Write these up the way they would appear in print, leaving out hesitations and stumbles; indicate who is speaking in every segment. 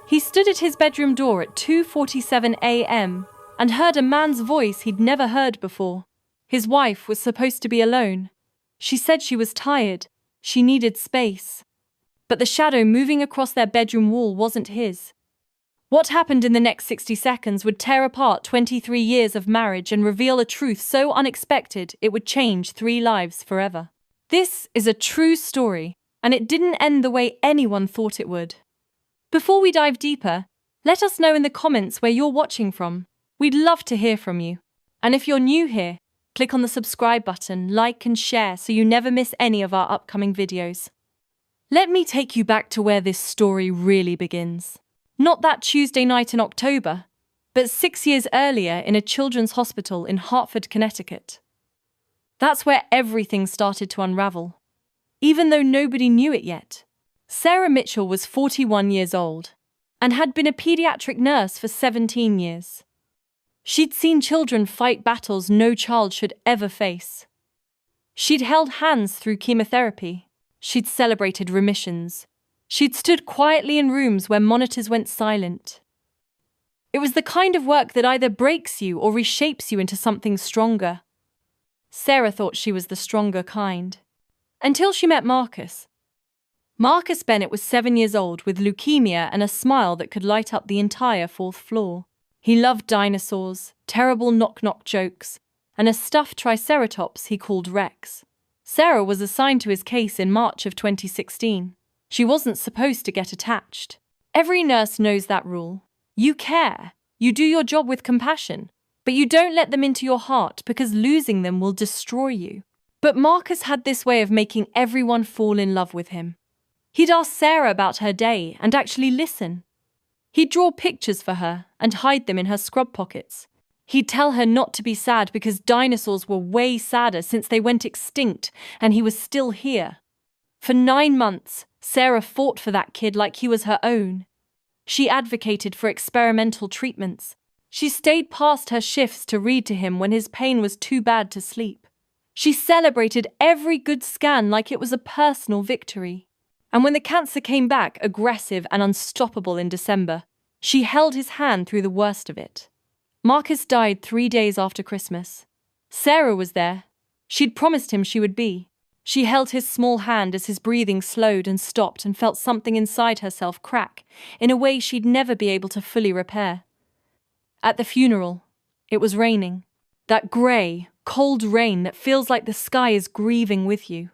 Speaker 1: He stood at his bedroom door at 2:47 a.m. and heard a man's voice he'd never heard before. His wife was supposed to be alone. She said she was tired. She needed space. But the shadow moving across their bedroom wall wasn't his. What happened in the next 60 seconds would tear apart 23 years of marriage and reveal a truth so unexpected it would change 3 lives forever. This is a true story, and it didn't end the way anyone thought it would. Before we dive deeper, let us know in the comments where you're watching from. We'd love to hear from you. And if you're new here, click on the subscribe button, like and share so you never miss any of our upcoming videos. Let me take you back to where this story really begins. Not that Tuesday night in October, but 6 years earlier in a children's hospital in Hartford, Connecticut. That's where everything started to unravel. Even though nobody knew it yet, Sarah Mitchell was 41 years old and had been a pediatric nurse for 17 years. She'd seen children fight battles no child should ever face. She'd held hands through chemotherapy. She'd celebrated remissions. She'd stood quietly in rooms where monitors went silent. It was the kind of work that either breaks you or reshapes you into something stronger. Sarah thought she was the stronger kind. Until she met Marcus. Marcus Bennett was 7 years old with leukemia and a smile that could light up the entire 4th floor. He loved dinosaurs, terrible knock-knock jokes, and a stuffed triceratops he called Rex. Sarah was assigned to his case in March of 2016. She wasn't supposed to get attached. Every nurse knows that rule. You care. You do your job with compassion. But you don't let them into your heart because losing them will destroy you. But Marcus had this way of making everyone fall in love with him. He'd ask Sarah about her day and actually listen. He'd draw pictures for her and hide them in her scrub pockets. He'd tell her not to be sad because dinosaurs were way sadder since they went extinct and he was still here. For 9 months, Sarah fought for that kid like he was her own. She advocated for experimental treatments. She stayed past her shifts to read to him when his pain was too bad to sleep. She celebrated every good scan like it was a personal victory. And when the cancer came back aggressive and unstoppable in December, she held his hand through the worst of it. Marcus died 3 days after Christmas. Sarah was there. She'd promised him she would be. She held his small hand as his breathing slowed and stopped and felt something inside herself crack in a way she'd never be able to fully repair. At the funeral, it was raining. That grey, cold rain that feels like the sky is grieving with you.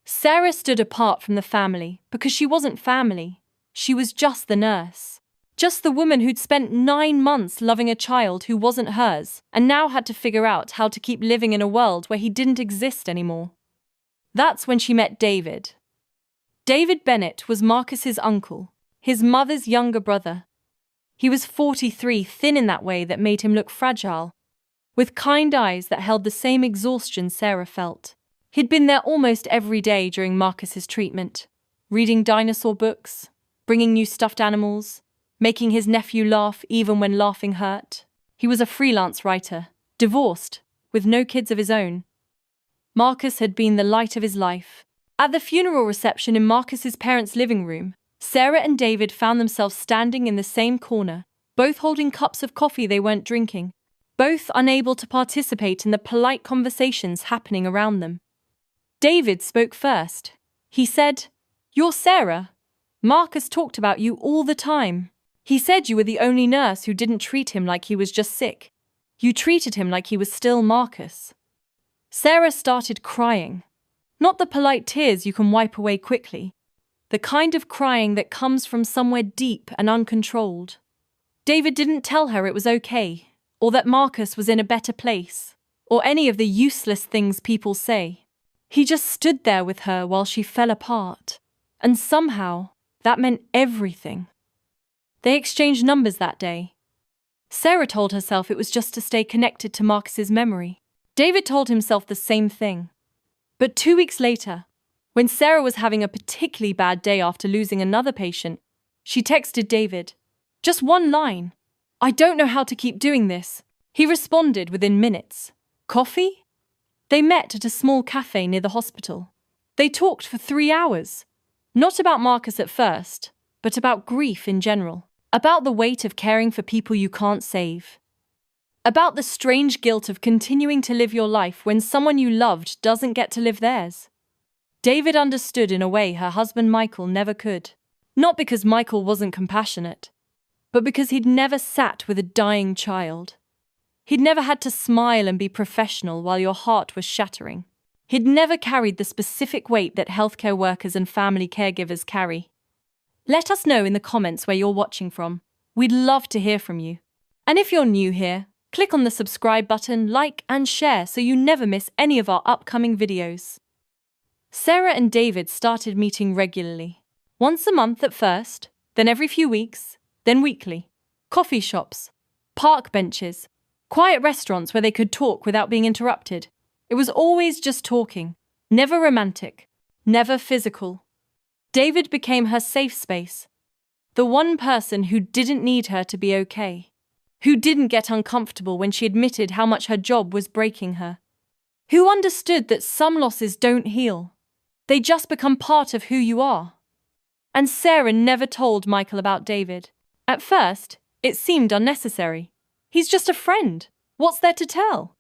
Speaker 1: Sarah stood apart from the family because she wasn't family. She was just the nurse. Just the woman who'd spent 9 months loving a child who wasn't hers and now had to figure out how to keep living in a world where he didn't exist anymore. That's when she met David. David Bennett was Marcus's uncle, his mother's younger brother. He was 43, thin in that way that made him look fragile, with kind eyes that held the same exhaustion Sarah felt. He'd been there almost every day during Marcus's treatment, reading dinosaur books, bringing new stuffed animals, making his nephew laugh even when laughing hurt. He was a freelance writer, divorced, with no kids of his own. Marcus had been the light of his life. At the funeral reception in Marcus's parents' living room, Sarah and David found themselves standing in the same corner, both holding cups of coffee they weren't drinking, both unable to participate in the polite conversations happening around them. David spoke first. He said, "You're Sarah. Marcus talked about you all the time. He said you were the only nurse who didn't treat him like he was just sick. You treated him like he was still Marcus." Sarah started crying. Not the polite tears you can wipe away quickly. The kind of crying that comes from somewhere deep and uncontrolled. David didn't tell her it was okay, or that Marcus was in a better place, or any of the useless things people say. He just stood there with her while she fell apart, and somehow that meant everything. They exchanged numbers that day. Sarah told herself it was just to stay connected to Marcus's memory. David told himself the same thing. But 2 weeks later, when Sarah was having a particularly bad day after losing another patient, she texted David, "Just one line. I don't know how to keep doing this." He responded within minutes. "Coffee?" They met at a small cafe near the hospital. They talked for 3 hours. Not about Marcus at first, but about grief in general. About the weight of caring for people you can't save. About the strange guilt of continuing to live your life when someone you loved doesn't get to live theirs. David understood in a way her husband Michael never could. Not because Michael wasn't compassionate, but because he'd never sat with a dying child. He'd never had to smile and be professional while your heart was shattering. He'd never carried the specific weight that healthcare workers and family caregivers carry. Let us know in the comments where you're watching from. We'd love to hear from you. And if you're new here, click on the subscribe button, like and share so you never miss any of our upcoming videos. Sarah and David started meeting regularly. Once a month at first, then every few weeks, then weekly. Coffee shops, park benches, quiet restaurants where they could talk without being interrupted. It was always just talking, never romantic, never physical. David became her safe space, the one person who didn't need her to be okay, who didn't get uncomfortable when she admitted how much her job was breaking her, who understood that some losses don't heal. They just become part of who you are. And Sarah never told Michael about David. At first, it seemed unnecessary. He's just a friend. What's there to tell?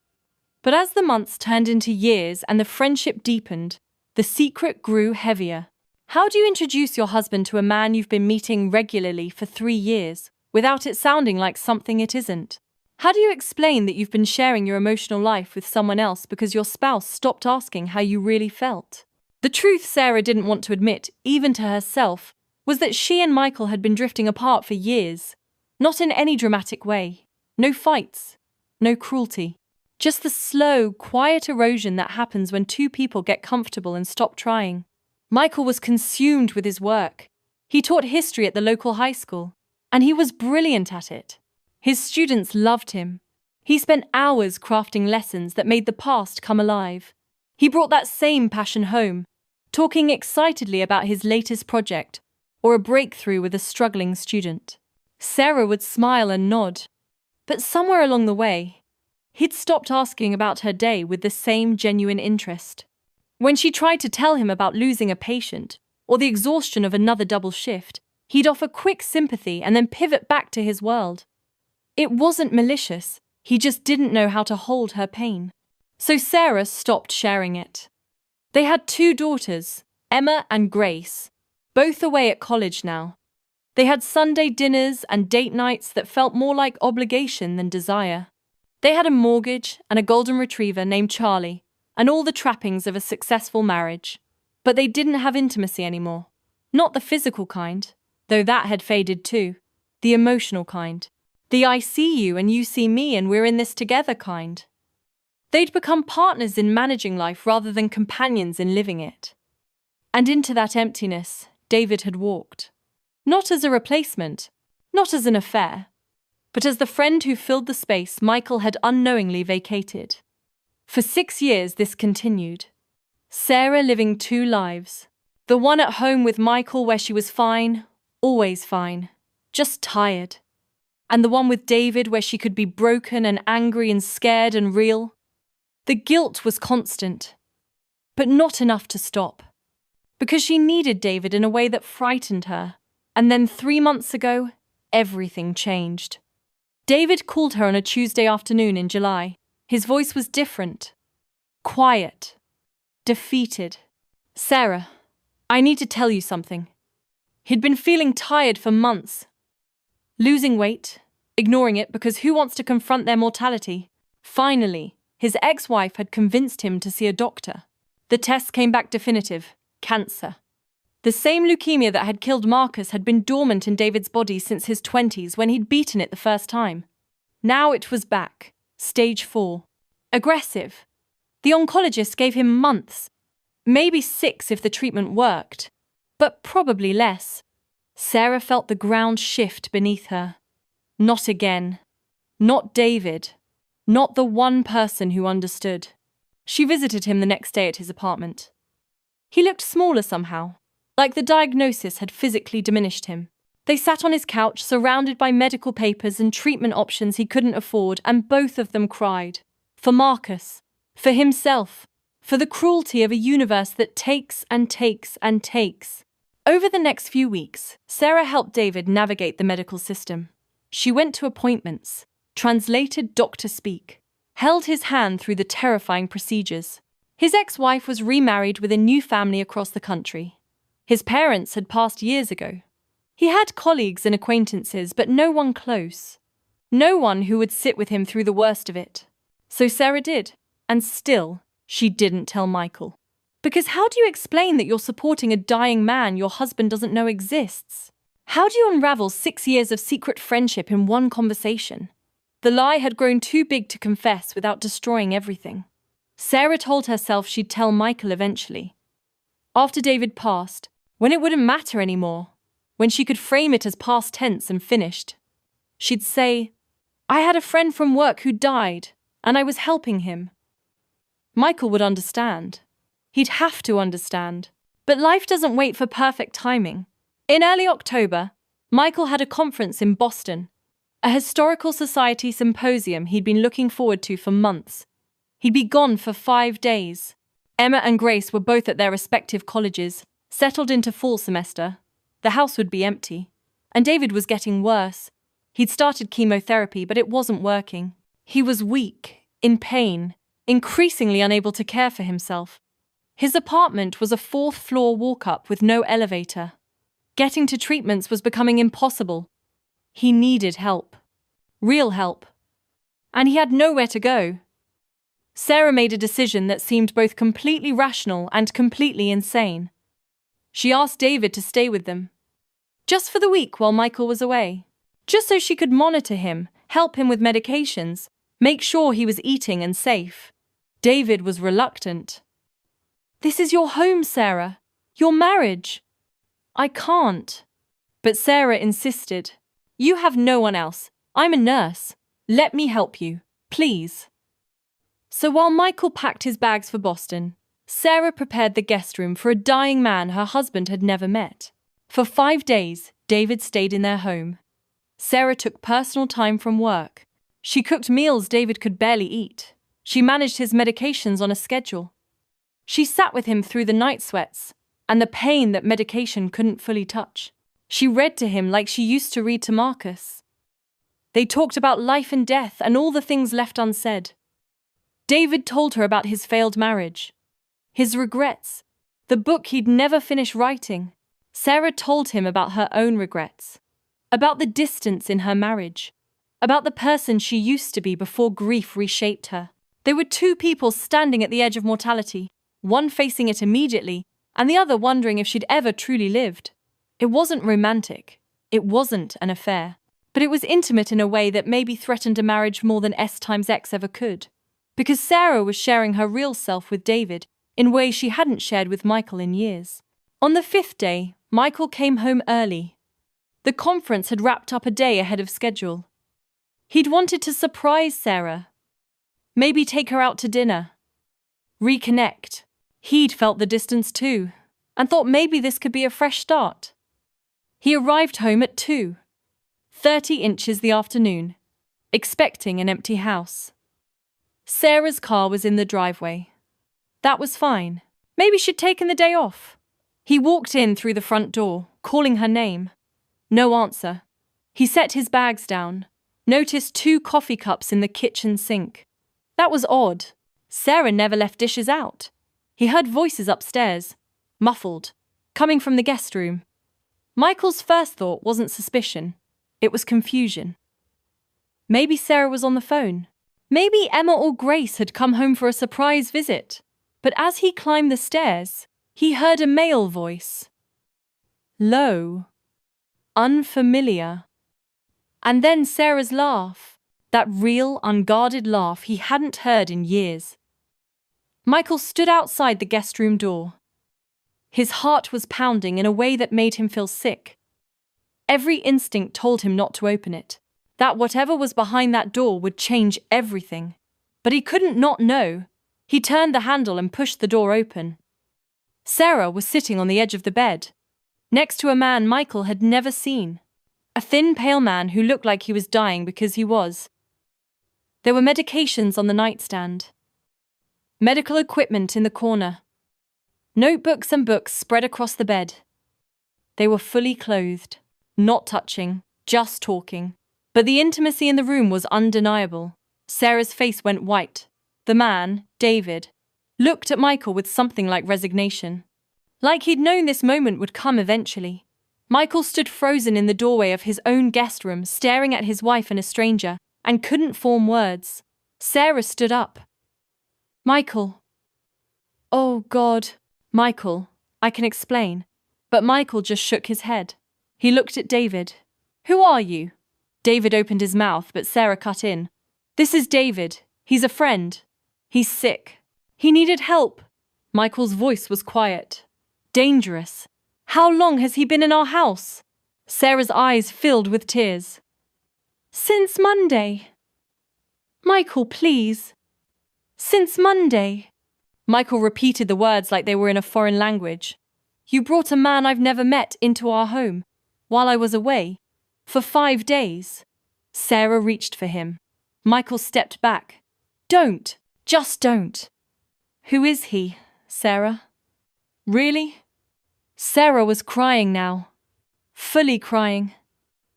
Speaker 1: But as the months turned into years and the friendship deepened, the secret grew heavier. How do you introduce your husband to a man you've been meeting regularly for 3 years without it sounding like something it isn't? How do you explain that you've been sharing your emotional life with someone else because your spouse stopped asking how you really felt? The truth Sarah didn't want to admit, even to herself, was that she and Michael had been drifting apart for years. Not in any dramatic way. No fights. No cruelty. Just the slow, quiet erosion that happens when two people get comfortable and stop trying. Michael was consumed with his work. He taught history at the local high school, and he was brilliant at it. His students loved him. He spent hours crafting lessons that made the past come alive. He brought that same passion home, talking excitedly about his latest project or a breakthrough with a struggling student. Sarah would smile and nod, but somewhere along the way, he'd stopped asking about her day with the same genuine interest. When she tried to tell him about losing a patient or the exhaustion of another double shift, he'd offer quick sympathy and then pivot back to his world. It wasn't malicious, he just didn't know how to hold her pain. So Sarah stopped sharing it. They had 2 daughters, Emma and Grace, both away at college now. They had Sunday dinners and date nights that felt more like obligation than desire. They had a mortgage and a golden retriever named Charlie, and all the trappings of a successful marriage. But they didn't have intimacy anymore. Not the physical kind, though that had faded too. The emotional kind. The I see you and you see me and we're in this together kind. They'd become partners in managing life rather than companions in living it. And into that emptiness, David had walked. Not as a replacement, not as an affair, but as the friend who filled the space Michael had unknowingly vacated. For 6 years this continued. Sarah living 2 lives. The one at home with Michael where she was fine, always fine, just tired. And the one with David where she could be broken and angry and scared and real. The guilt was constant, but not enough to stop. Because she needed David in a way that frightened her. And then 3 months ago, everything changed. David called her on a Tuesday afternoon in July. His voice was different. Quiet. Defeated. "Sarah, I need to tell you something." He'd been feeling tired for months. Losing weight, ignoring it because who wants to confront their mortality? Finally, his ex-wife had convinced him to see a doctor. The tests came back definitive. Cancer. The same leukemia that had killed Marcus had been dormant in David's body since his 20s when he'd beaten it the first time. Now it was back. Stage 4. Aggressive. The oncologist gave him months. Maybe 6 if the treatment worked. But probably less. Sarah felt the ground shift beneath her. Not again. Not David. Not the one person who understood. She visited him the next day at his apartment. He looked smaller somehow, like the diagnosis had physically diminished him. They sat on his couch, surrounded by medical papers and treatment options he couldn't afford, and both of them cried. For Marcus. For himself. For the cruelty of a universe that takes and takes and takes. Over the next few weeks, Sarah helped David navigate the medical system. She went to appointments, translated doctor speak, held his hand through the terrifying procedures. His ex-wife was remarried with a new family across the country. His parents had passed years ago. He had colleagues and acquaintances, but no one close. No one who would sit with him through the worst of it. So Sarah did, and still, she didn't tell Michael. Because how do you explain that you're supporting a dying man your husband doesn't know exists? How do you unravel 6 years of secret friendship in one conversation? The lie had grown too big to confess without destroying everything. Sarah told herself she'd tell Michael eventually. After David passed, when it wouldn't matter anymore, when she could frame it as past tense and finished. She'd say, "I had a friend from work who died, and I was helping him." Michael would understand. He'd have to understand. But life doesn't wait for perfect timing. In early October, Michael had a conference in Boston, a historical society symposium he'd been looking forward to for months. He'd be gone for 5 days. Emma and Grace were both at their respective colleges, settled into fall semester. The house would be empty. And David was getting worse. He'd started chemotherapy, but it wasn't working. He was weak, in pain, increasingly unable to care for himself. His apartment was a 4th-floor walk-up with no elevator. Getting to treatments was becoming impossible. He needed help. Real help. And he had nowhere to go. Sarah made a decision that seemed both completely rational and completely insane. She asked David to stay with them. Just for the week while Michael was away. Just so she could monitor him, help him with medications, make sure he was eating and safe. David was reluctant. "This is your home, Sarah. Your marriage." "I can't." But Sarah insisted. "You have no one else. I'm a nurse. Let me help you, please." So while Michael packed his bags for Boston, Sarah prepared the guest room for a dying man her husband had never met. For 5 days, David stayed in their home. Sarah took personal time from work. She cooked meals David could barely eat. She managed his medications on a schedule. She sat with him through the night sweats and the pain that medication couldn't fully touch. She read to him like she used to read to Marcus. They talked about life and death and all the things left unsaid. David told her about his failed marriage, his regrets, the book he'd never finish writing. Sarah told him about her own regrets, about the distance in her marriage, about the person she used to be before grief reshaped her. They were 2 people standing at the edge of mortality, one facing it immediately, and the other wondering if she'd ever truly lived. It wasn't romantic. It wasn't an affair. But it was intimate in a way that maybe threatened a marriage more than S times X ever could. Because Sarah was sharing her real self with David in ways she hadn't shared with Michael in years. On the 5th day, Michael came home early. The conference had wrapped up a day ahead of schedule. He'd wanted to surprise Sarah. Maybe take her out to dinner. Reconnect. He'd felt the distance too, and thought maybe this could be a fresh start. He arrived home at 2:30 inches the afternoon, expecting an empty house. Sarah's car was in the driveway. That was fine. Maybe she'd taken the day off. He walked in through the front door, calling her name. No answer. He set his bags down, noticed 2 coffee cups in the kitchen sink. That was odd. Sarah never left dishes out. He heard voices upstairs, muffled, coming from the guest room. Michael's first thought wasn't suspicion. It was confusion. Maybe Sarah was on the phone. Maybe Emma or Grace had come home for a surprise visit. But as he climbed the stairs, he heard a male voice. Low. Unfamiliar. And then Sarah's laugh. That real, unguarded laugh he hadn't heard in years. Michael stood outside the guest room door. His heart was pounding in a way that made him feel sick. Every instinct told him not to open it, that whatever was behind that door would change everything. But he couldn't not know. He turned the handle and pushed the door open. Sarah was sitting on the edge of the bed, next to a man Michael had never seen. A thin, pale man who looked like he was dying because he was. There were medications on the nightstand. Medical equipment in the corner. Notebooks and books spread across the bed. They were fully clothed, not touching, just talking. But the intimacy in the room was undeniable. Sarah's face went white. The man, David, looked at Michael with something like resignation. Like he'd known this moment would come eventually. Michael stood frozen in the doorway of his own guest room, staring at his wife and a stranger, and couldn't form words. Sarah stood up. Michael. Oh, God. Michael, I can explain. But Michael just shook his head. He looked at David. Who are you? David opened his mouth, but Sarah cut in. This is David. He's a friend. He's sick. He needed help. Michael's voice was quiet. Dangerous. How long has he been in our house? Sarah's eyes filled with tears. Since Monday. Michael, please. Since Monday. Michael repeated the words like they were in a foreign language. You brought a man I've never met into our home, while I was away, for 5 days. Sarah reached for him. Michael stepped back. Don't. Just don't. Who is he, Sarah? Really? Sarah was crying now. Fully crying.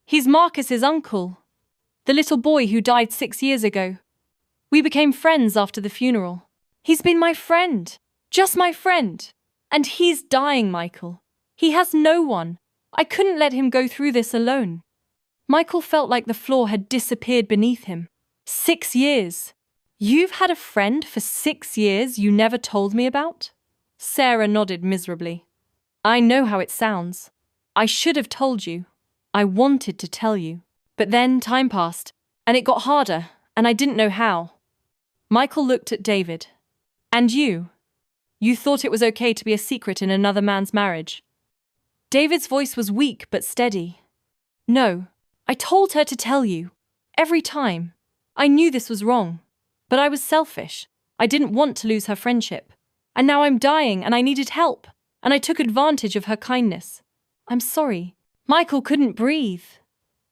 Speaker 1: He's Marcus's uncle. The little boy who died 6 years ago. We became friends after the funeral. He's been my friend. Just my friend. And he's dying, Michael. He has no one. I couldn't let him go through this alone. Michael felt like the floor had disappeared beneath him. 6 years. You've had a friend for 6 years you never told me about? Sarah nodded miserably. I know how it sounds. I should have told you. I wanted to tell you. But then time passed, and it got harder, and I didn't know how. Michael looked at David. And you? You thought it was okay to be a secret in another man's marriage. David's voice was weak but steady. No, I told her to tell you. Every time. I knew this was wrong. But I was selfish. I didn't want to lose her friendship. And now I'm dying and I needed help. And I took advantage of her kindness. I'm sorry. Michael couldn't breathe.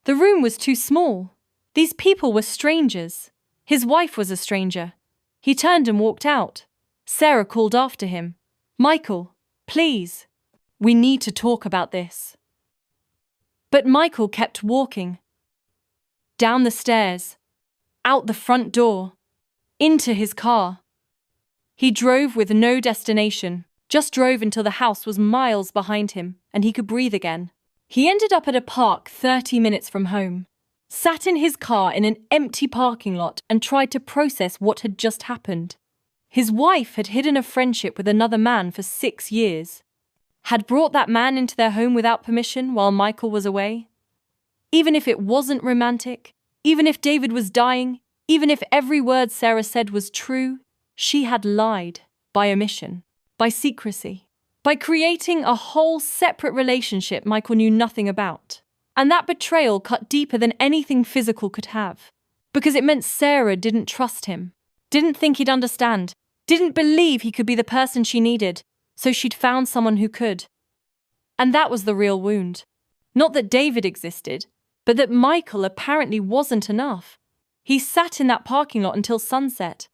Speaker 1: The room was too small. These people were strangers. His wife was a stranger. He turned and walked out. Sarah called after him. Michael, please. We need to talk about this. But Michael kept walking. Down the stairs. Out the front door. Into his car. He drove with no destination, just drove until the house was miles behind him and he could breathe again. He ended up at a park 30 minutes from home, sat in his car in an empty parking lot and tried to process what had just happened. His wife had hidden a friendship with another man for 6 years, had brought that man into their home without permission while Michael was away. Even if it wasn't romantic, even if David was dying, even if every word Sarah said was true, she had lied by omission, by secrecy, by creating a whole separate relationship Michael knew nothing about. And that betrayal cut deeper than anything physical could have, because it meant Sarah didn't trust him, didn't think he'd understand, didn't believe he could be the person she needed, so she'd found someone who could. And that was the real wound. Not that David existed, but that Michael apparently wasn't enough. He sat in that parking lot until sunset.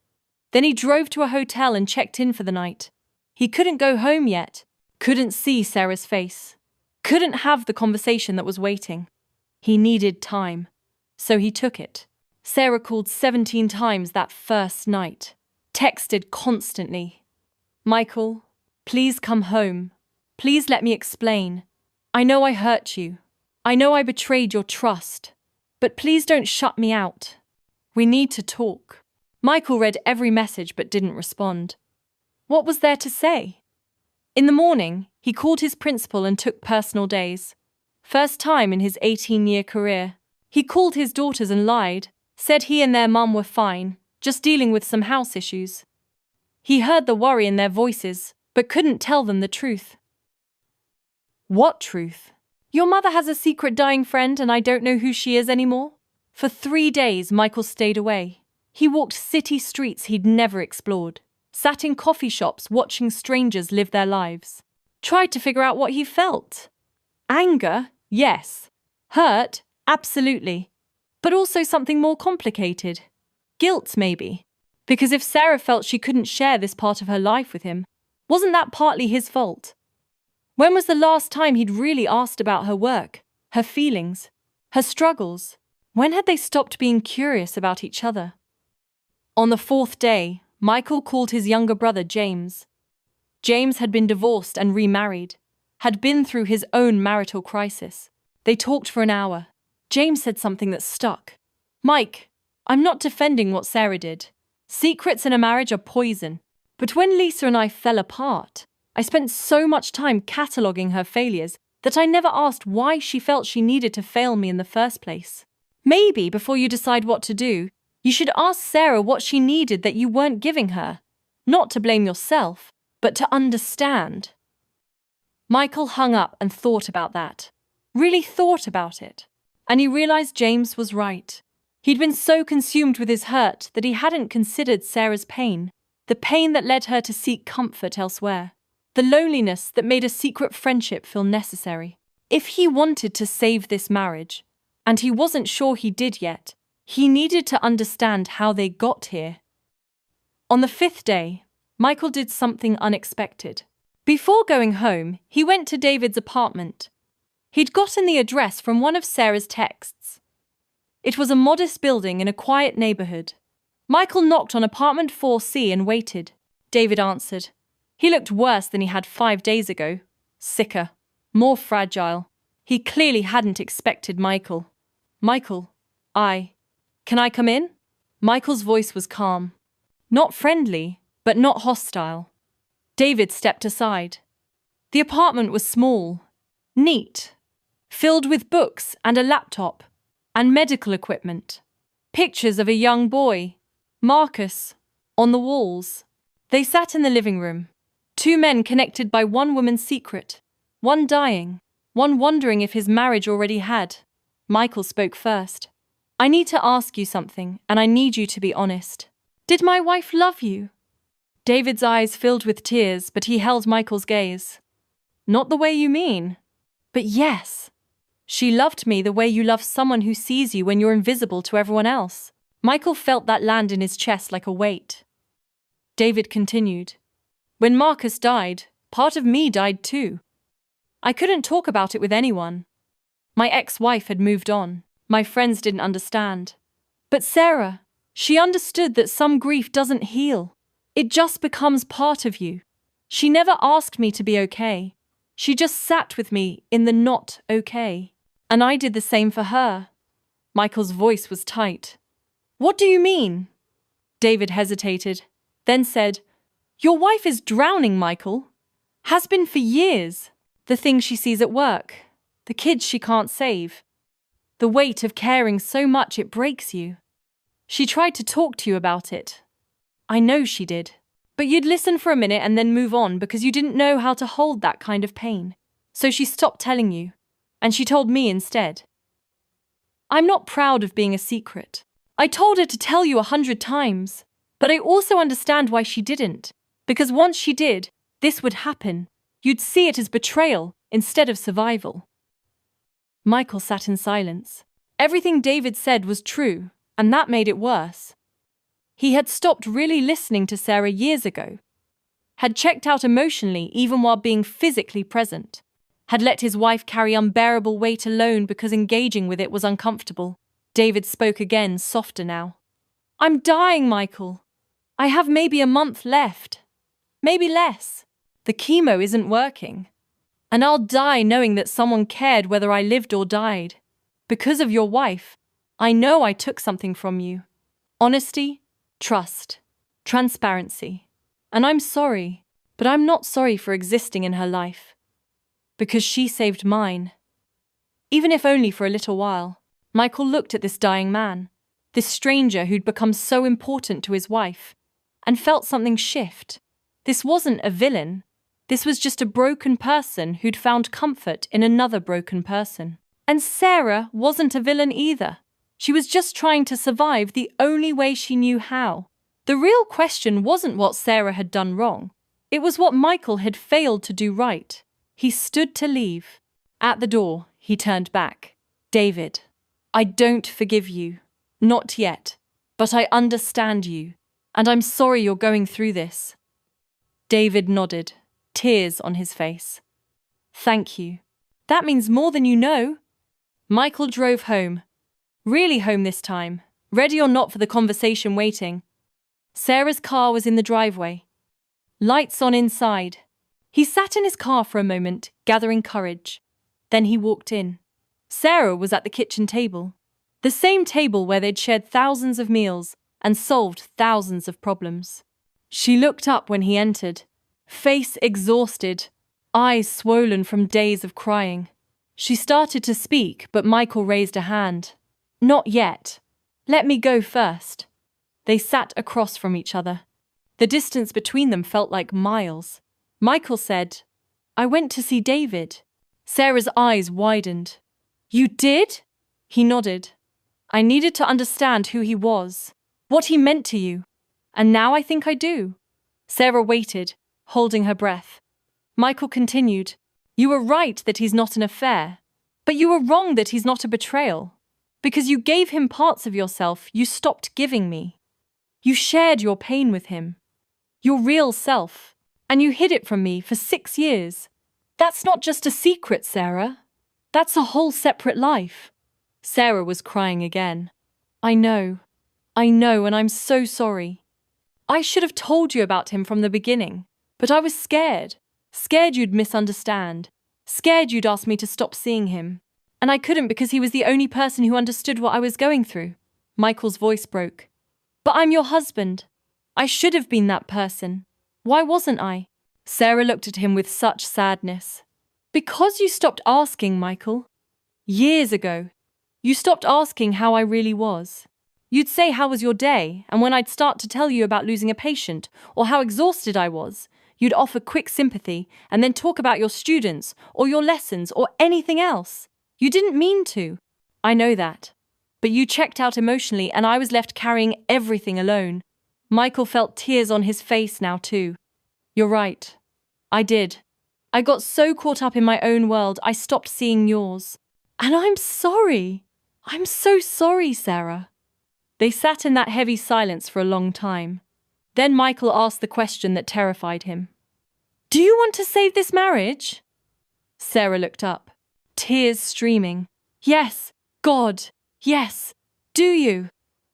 Speaker 1: Then he drove to a hotel and checked in for the night. He couldn't go home yet, couldn't see Sarah's face, couldn't have the conversation that was waiting. He needed time, so he took it. Sarah called 17 times that first night, texted constantly. Michael, please come home. Please let me explain. I know I hurt you. I know I betrayed your trust. But please don't shut me out. We need to talk. Michael read every message but didn't respond. What was there to say? In the morning, he called his principal and took personal days. First time in his 18-year career. He called his daughters and lied, said he and their mum were fine, just dealing with some house issues. He heard the worry in their voices, but couldn't tell them the truth. What truth? Your mother has a secret dying friend and I don't know who she is anymore? For 3 days, Michael stayed away. He walked city streets he'd never explored, sat in coffee shops watching strangers live their lives, tried to figure out what he felt. Anger? Yes. Hurt? Absolutely. But also something more complicated. Guilt, maybe. Because if Sarah felt she couldn't share this part of her life with him, wasn't that partly his fault? When was the last time he'd really asked about her work, her feelings, her struggles? When had they stopped being curious about each other? On the fourth day, Michael called his younger brother James. James had been divorced and remarried, had been through his own marital crisis. They talked for an hour. James said something that stuck. "Mike, I'm not defending what Sarah did. Secrets in a marriage are poison. But when Lisa and I fell apart, I spent so much time cataloguing her failures that I never asked why she felt she needed to fail me in the first place. Maybe before you decide what to do, you should ask Sarah what she needed that you weren't giving her. Not to blame yourself, but to understand." Michael hung up and thought about that. Really thought about it. And he realized James was right. He'd been so consumed with his hurt that he hadn't considered Sarah's pain, the pain that led her to seek comfort elsewhere, the loneliness that made a secret friendship feel necessary. If he wanted to save this marriage, and he wasn't sure he did yet, he needed to understand how they got here. On the fifth day, Michael did something unexpected. Before going home, he went to David's apartment. He'd gotten the address from one of Sarah's texts. It was a modest building in a quiet neighborhood. Michael knocked on apartment 4C and waited. David answered. He looked worse than he had 5 days ago. Sicker. More fragile. He clearly hadn't expected Michael. "Michael, Can I come in?" Michael's voice was calm. Not friendly, but not hostile. David stepped aside. The apartment was small, neat, filled with books and a laptop, and medical equipment. Pictures of a young boy, Marcus, on the walls. They sat in the living room. 2 men connected by one woman's secret. One dying, one wondering if his marriage already had. Michael spoke first. "I need to ask you something, and I need you to be honest. Did my wife love you?" David's eyes filled with tears, but he held Michael's gaze. "Not the way you mean." "But yes. She loved me the way you love someone who sees you when you're invisible to everyone else." Michael felt that land in his chest like a weight. David continued. "When Marcus died, part of me died too. I couldn't talk about it with anyone. My ex-wife had moved on. My friends didn't understand. But Sarah, she understood that some grief doesn't heal. It just becomes part of you. She never asked me to be okay. She just sat with me in the not okay. And I did the same for her." Michael's voice was tight. "What do you mean?" David hesitated, then said, "Your wife is drowning, Michael. Has been for years. The things she sees at work, the kids she can't save. The weight of caring so much it breaks you. She tried to talk to you about it. I know she did. But you'd listen for a minute and then move on because you didn't know how to hold that kind of pain. So she stopped telling you, and she told me instead. I'm not proud of being a secret. I told her to tell you 100 times, but I also understand why she didn't. Because once she did, this would happen. You'd see it as betrayal instead of survival." Michael sat in silence. Everything David said was true, and that made it worse. He had stopped really listening to Sarah years ago, had checked out emotionally even while being physically present, had let his wife carry unbearable weight alone because engaging with it was uncomfortable. David spoke again, softer now. "I'm dying, Michael. I have maybe a month left. Maybe less. The chemo isn't working. And I'll die knowing that someone cared whether I lived or died. Because of your wife, I know I took something from you. Honesty, trust, transparency. And I'm sorry, but I'm not sorry for existing in her life. Because she saved mine. Even if only for a little while." Michael looked at this dying man, this stranger who'd become so important to his wife, and felt something shift. This wasn't a villain. This was just a broken person who'd found comfort in another broken person. And Sarah wasn't a villain either. She was just trying to survive the only way she knew how. The real question wasn't what Sarah had done wrong. It was what Michael had failed to do right. He stood to leave. At the door, he turned back. "David, I don't forgive you. Not yet. But I understand you. And I'm sorry you're going through this." David nodded, tears on his face. Thank you. That means more than you know. Michael drove home. Really home this time, ready or not for the conversation waiting. Sarah's car was in the driveway. Lights on inside. He sat in his car for a moment, gathering courage. Then he walked in. Sarah was at the kitchen table. The same table where they'd shared thousands of meals and solved thousands of problems. She looked up when he entered, face exhausted, eyes swollen from days of crying. She started to speak, but Michael raised a hand. Not yet. Let me go first. They sat across from each other. The distance between them felt like miles. Michael said, I went to see David. Sarah's eyes widened. You did? He nodded. I needed to understand who he was, what he meant to you. And now I think I do. Sarah waited, holding her breath. Michael continued, You were right that he's not an affair, but you were wrong that he's not a betrayal. Because you gave him parts of yourself you stopped giving me. You shared your pain with him, your real self, and you hid it from me for 6 years. That's not just a secret, Sarah. That's a whole separate life. Sarah was crying again. I know, and I'm so sorry. I should have told you about him from the beginning, but I was scared. Scared you'd misunderstand. Scared you'd ask me to stop seeing him. And I couldn't because he was the only person who understood what I was going through. Michael's voice broke. But I'm your husband. I should have been that person. Why wasn't I? Sarah looked at him with such sadness. Because you stopped asking, Michael. Years ago. You stopped asking how I really was. You'd say how was your day, and when I'd start to tell you about losing a patient or how exhausted I was, you'd offer quick sympathy and then talk about your students or your lessons or anything else. You didn't mean to. I know that. But you checked out emotionally and I was left carrying everything alone. Michael felt tears on his face now too. You're right. I did. I got so caught up in my own world I stopped seeing yours. And I'm sorry. I'm so sorry, Sarah. They sat in that heavy silence for a long time. Then Michael asked the question that terrified him. Do you want to save this marriage? Sarah looked up, tears streaming. Yes, God, yes. Do you?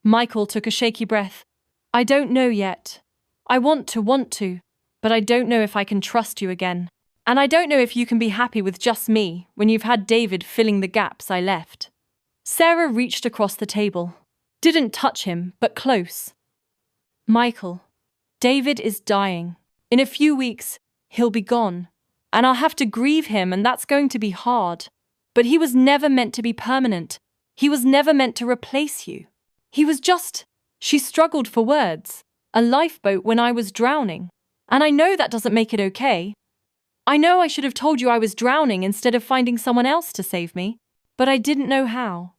Speaker 1: Michael took a shaky breath. I don't know yet. I want to, but I don't know if I can trust you again. And I don't know if you can be happy with just me when you've had David filling the gaps I left. Sarah reached across the table. Didn't touch him, but close. Michael, David is dying. In a few weeks, he'll be gone. And I'll have to grieve him, and that's going to be hard. But he was never meant to be permanent. He was never meant to replace you. He was just, she struggled for words, a lifeboat when I was drowning. And I know that doesn't make it okay. I know I should have told you I was drowning instead of finding someone else to save me, but I didn't know how.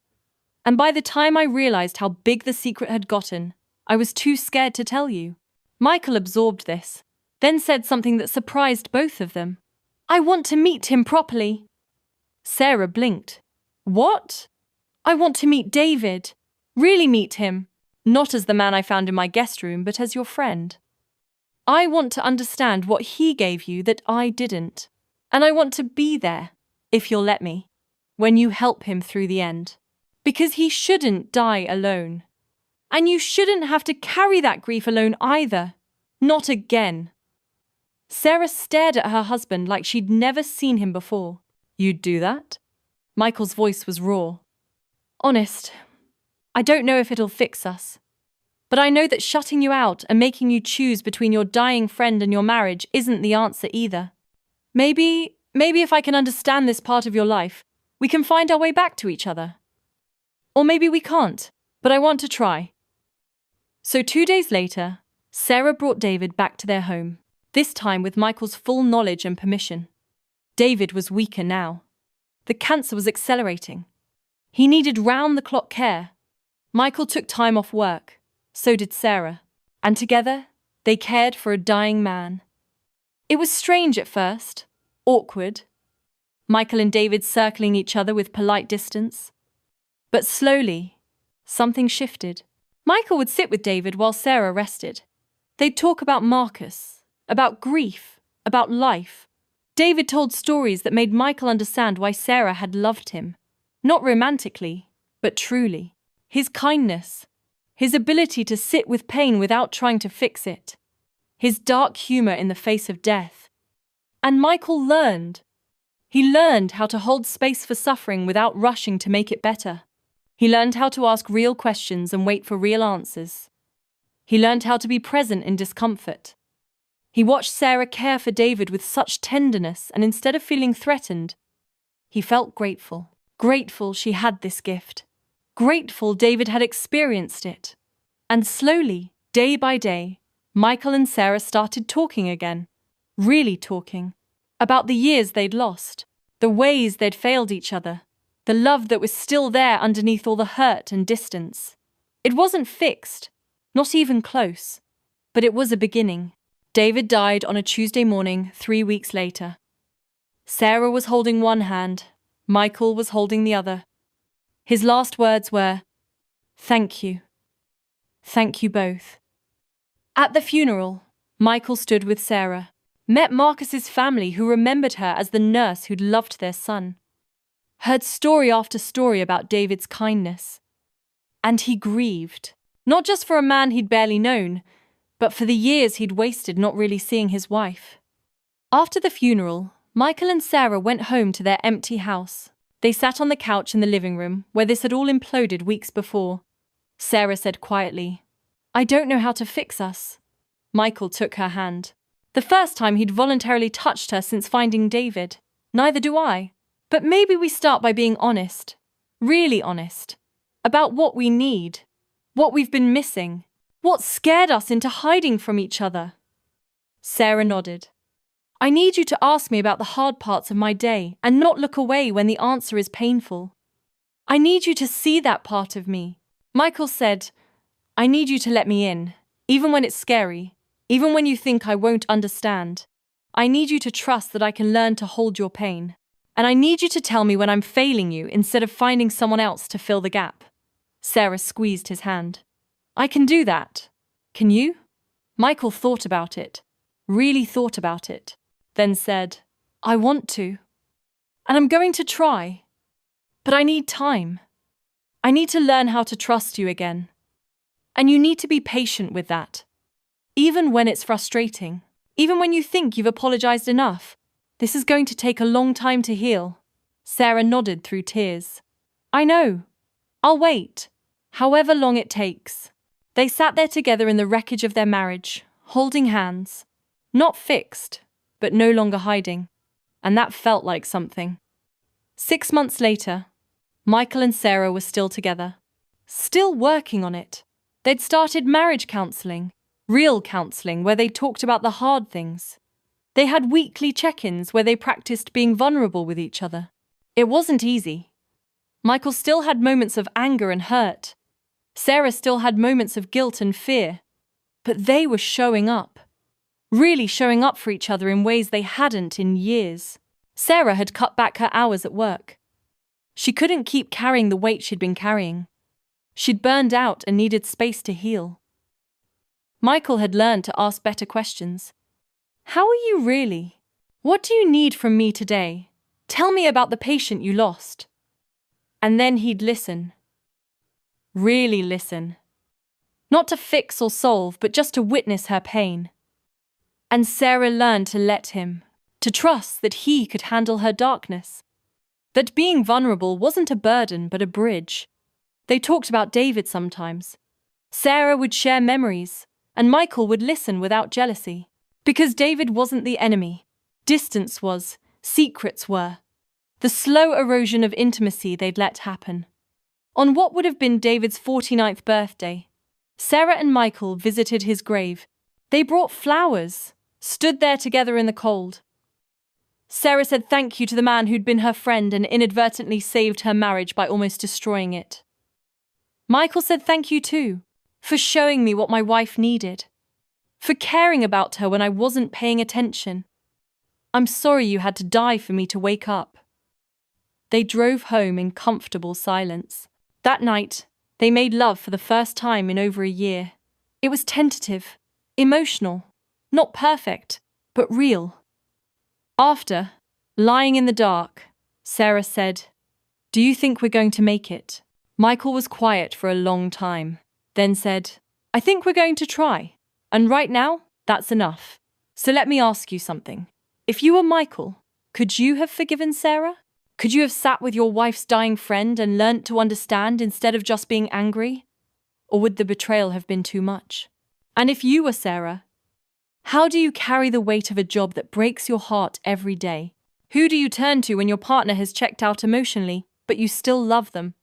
Speaker 1: And by the time I realized how big the secret had gotten, I was too scared to tell you. Michael absorbed this, then said something that surprised both of them. I want to meet him properly. Sarah blinked. What? I want to meet David. Really meet him. Not as the man I found in my guest room, but as your friend. I want to understand what he gave you that I didn't. And I want to be there, if you'll let me, when you help him through the end. Because he shouldn't die alone. And you shouldn't have to carry that grief alone either. Not again. Sarah stared at her husband like she'd never seen him before. You'd do that? Michael's voice was raw. Honest, I don't know if it'll fix us. But I know that shutting you out and making you choose between your dying friend and your marriage isn't the answer either. Maybe if I can understand this part of your life, we can find our way back to each other. Or maybe we can't, but I want to try. So 2 days later, Sarah brought David back to their home, this time with Michael's full knowledge and permission. David was weaker now. The cancer was accelerating. He needed round-the-clock care. Michael took time off work. So did Sarah. And together, they cared for a dying man. It was strange at first. Awkward. Michael and David circling each other with polite distance. But slowly, something shifted. Michael would sit with David while Sarah rested. They'd talk about Marcus, about grief, about life. David told stories that made Michael understand why Sarah had loved him. Not romantically, but truly. His kindness. His ability to sit with pain without trying to fix it. His dark humor in the face of death. And Michael learned. He learned how to hold space for suffering without rushing to make it better. He learned how to ask real questions and wait for real answers. He learned how to be present in discomfort. He watched Sarah care for David with such tenderness, and instead of feeling threatened, he felt grateful. Grateful she had this gift. Grateful David had experienced it. And slowly, day by day, Michael and Sarah started talking again. Really talking. About the years they'd lost. The ways they'd failed each other. The love that was still there underneath all the hurt and distance. It wasn't fixed. Not even close. But it was a beginning. David died on a Tuesday morning 3 weeks later. Sarah was holding one hand. Michael was holding the other. His last words were, "Thank you. Thank you both." At the funeral, Michael stood with Sarah, met Marcus's family who remembered her as the nurse who'd loved their son, heard story after story about David's kindness. And he grieved, not just for a man he'd barely known, but for the years he'd wasted not really seeing his wife. After the funeral, Michael and Sarah went home to their empty house. They sat on the couch in the living room, where this had all imploded weeks before. Sarah said quietly, "I don't know how to fix us." Michael took her hand. The first time he'd voluntarily touched her since finding David. "Neither do I. But maybe we start by being honest. Really honest. About what we need. What we've been missing. What scared us into hiding from each other." Sarah nodded. "I need you to ask me about the hard parts of my day and not look away when the answer is painful. I need you to see that part of me." Michael said, "I need you to let me in, even when it's scary, even when you think I won't understand. I need you to trust that I can learn to hold your pain. And I need you to tell me when I'm failing you instead of finding someone else to fill the gap." Sarah squeezed his hand. "I can do that. Can you?" Michael thought about it, really thought about it, then said, "I want to. And I'm going to try. But I need time. I need to learn how to trust you again. And you need to be patient with that. Even when it's frustrating, even when you think you've apologized enough, this is going to take a long time to heal." Sarah nodded through tears. "I know. I'll wait, however long it takes." They sat there together in the wreckage of their marriage, holding hands. Not fixed, but no longer hiding. And that felt like something. 6 months later, Michael and Sarah were still together. Still working on it. They'd started marriage counseling, real counseling where they talked about the hard things. They had weekly check-ins where they practiced being vulnerable with each other. It wasn't easy. Michael still had moments of anger and hurt. Sarah still had moments of guilt and fear. But they were showing up. Really showing up for each other in ways they hadn't in years. Sarah had cut back her hours at work. She couldn't keep carrying the weight she'd been carrying. She'd burned out and needed space to heal. Michael had learned to ask better questions. "How are you really? What do you need from me today? Tell me about the patient you lost." And then he'd listen. Really listen. Not to fix or solve, but just to witness her pain. And Sarah learned to let him, to trust that he could handle her darkness. That being vulnerable wasn't a burden, but a bridge. They talked about David sometimes. Sarah would share memories, and Michael would listen without jealousy. Because David wasn't the enemy. Distance was, secrets were. The slow erosion of intimacy they'd let happen. On what would have been David's 49th birthday, Sarah and Michael visited his grave. They brought flowers, stood there together in the cold. Sarah said thank you to the man who'd been her friend and inadvertently saved her marriage by almost destroying it. Michael said thank you too, for showing me what my wife needed, for caring about her when I wasn't paying attention. I'm sorry you had to die for me to wake up. They drove home in comfortable silence. That night, they made love for the first time in over a year. It was tentative, emotional, not perfect, but real. After, Lying in the dark, Sarah said, "Do you think we're going to make it?" Michael was quiet for a long time, then said, "I think we're going to try. And right now, that's enough. So let me ask you something. If you were Michael, could you have forgiven Sarah? Could you have sat with your wife's dying friend and learnt to understand instead of just being angry? Or would the betrayal have been too much? And if you were Sarah, how do you carry the weight of a job that breaks your heart every day? Who do you turn to when your partner has checked out emotionally, but you still love them?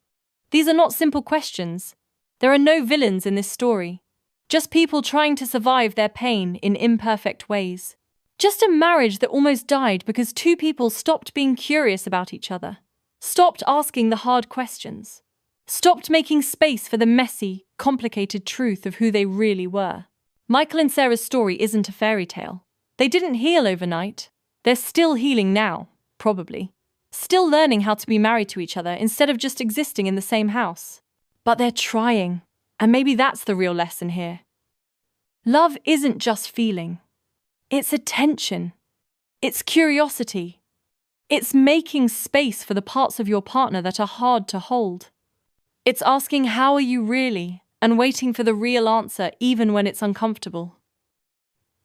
Speaker 1: These are not simple questions. There are no villains in this story. Just people trying to survive their pain in imperfect ways. Just a marriage that almost died because two people stopped being curious about each other, stopped asking the hard questions, stopped making space for the messy, complicated truth of who they really were. Michael and Sarah's story isn't a fairy tale. They didn't heal overnight. They're still healing now, probably. Still learning how to be married to each other instead of just existing in the same house. But they're trying, and maybe that's the real lesson here. Love isn't just feeling. It's attention. It's curiosity. It's making space for the parts of your partner that are hard to hold. It's asking, "How are you really?" and waiting for the real answer even when it's uncomfortable.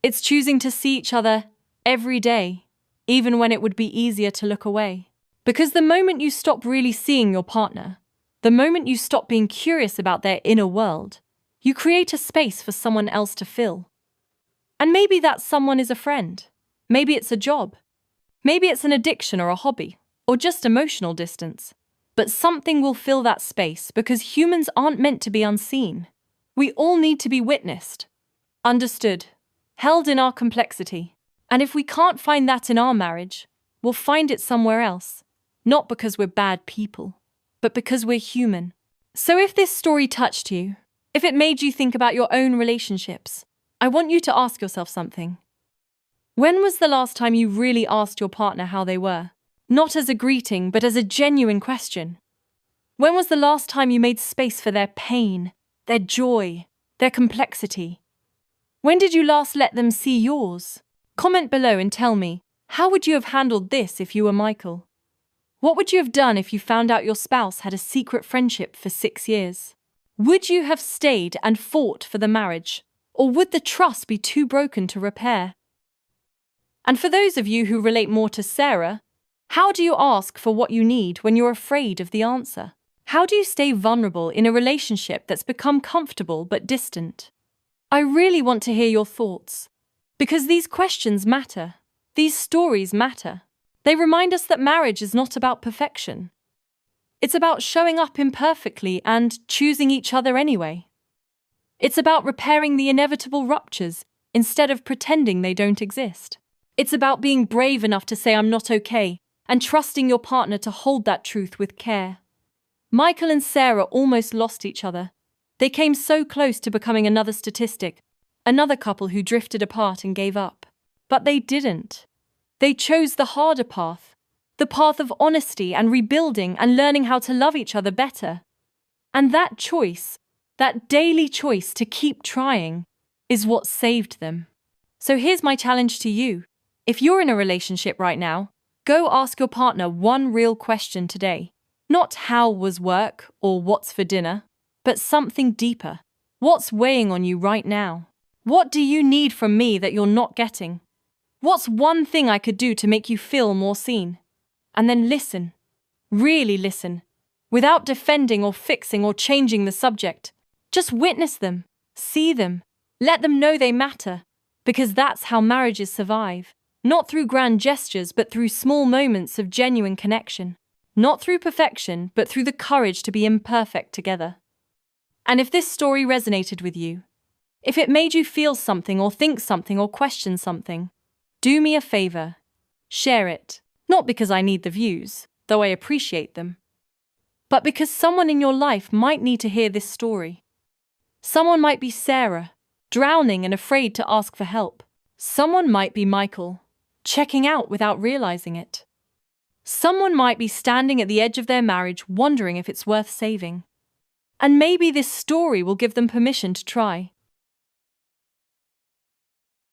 Speaker 1: It's choosing to see each other every day, even when it would be easier to look away. Because the moment you stop really seeing your partner, the moment you stop being curious about their inner world, you create a space for someone else to fill. And maybe that someone is a friend. Maybe it's a job. Maybe it's an addiction or a hobby, or just emotional distance. But something will fill that space because humans aren't meant to be unseen. We all need to be witnessed, understood, held in our complexity. And if we can't find that in our marriage, we'll find it somewhere else. Not because we're bad people, but because we're human. So if this story touched you, if it made you think about your own relationships, I want you to ask yourself something. When was the last time you really asked your partner how they were? Not as a greeting, but as a genuine question. When was the last time you made space for their pain, their joy, their complexity? When did you last let them see yours? Comment below and tell me, how would you have handled this if you were Michael? What would you have done if you found out your spouse had a secret friendship for 6 years? Would you have stayed and fought for the marriage? Or would the trust be too broken to repair? And for those of you who relate more to Sarah, how do you ask for what you need when you're afraid of the answer? How do you stay vulnerable in a relationship that's become comfortable but distant? I really want to hear your thoughts, because these questions matter. These stories matter. They remind us that marriage is not about perfection. It's about showing up imperfectly and choosing each other anyway. It's about repairing the inevitable ruptures instead of pretending they don't exist. It's about being brave enough to say "I'm not okay" and trusting your partner to hold that truth with care. Michael and Sarah almost lost each other. They came so close to becoming another statistic, another couple who drifted apart and gave up. But they didn't. They chose the harder path, the path of honesty and rebuilding and learning how to love each other better. And that choice, that daily choice to keep trying, is what saved them. So here's my challenge to you. If you're in a relationship right now, go ask your partner one real question today. Not how was work or what's for dinner, but something deeper. What's weighing on you right now? What do you need from me that you're not getting? What's one thing I could do to make you feel more seen? And then listen. Really listen. Without defending or fixing or changing the subject. Just witness them. See them. Let them know they matter. Because that's how marriages survive. Not through grand gestures, but through small moments of genuine connection. Not through perfection, but through the courage to be imperfect together. And if this story resonated with you, if it made you feel something or think something or question something, do me a favor. Share it. Not because I need the views, though I appreciate them, but because someone in your life might need to hear this story. Someone might be Sarah, drowning and afraid to ask for help. Someone might be Michael, checking out without realizing it. Someone might be standing at the edge of their marriage wondering if it's worth saving. And maybe this story will give them permission to try.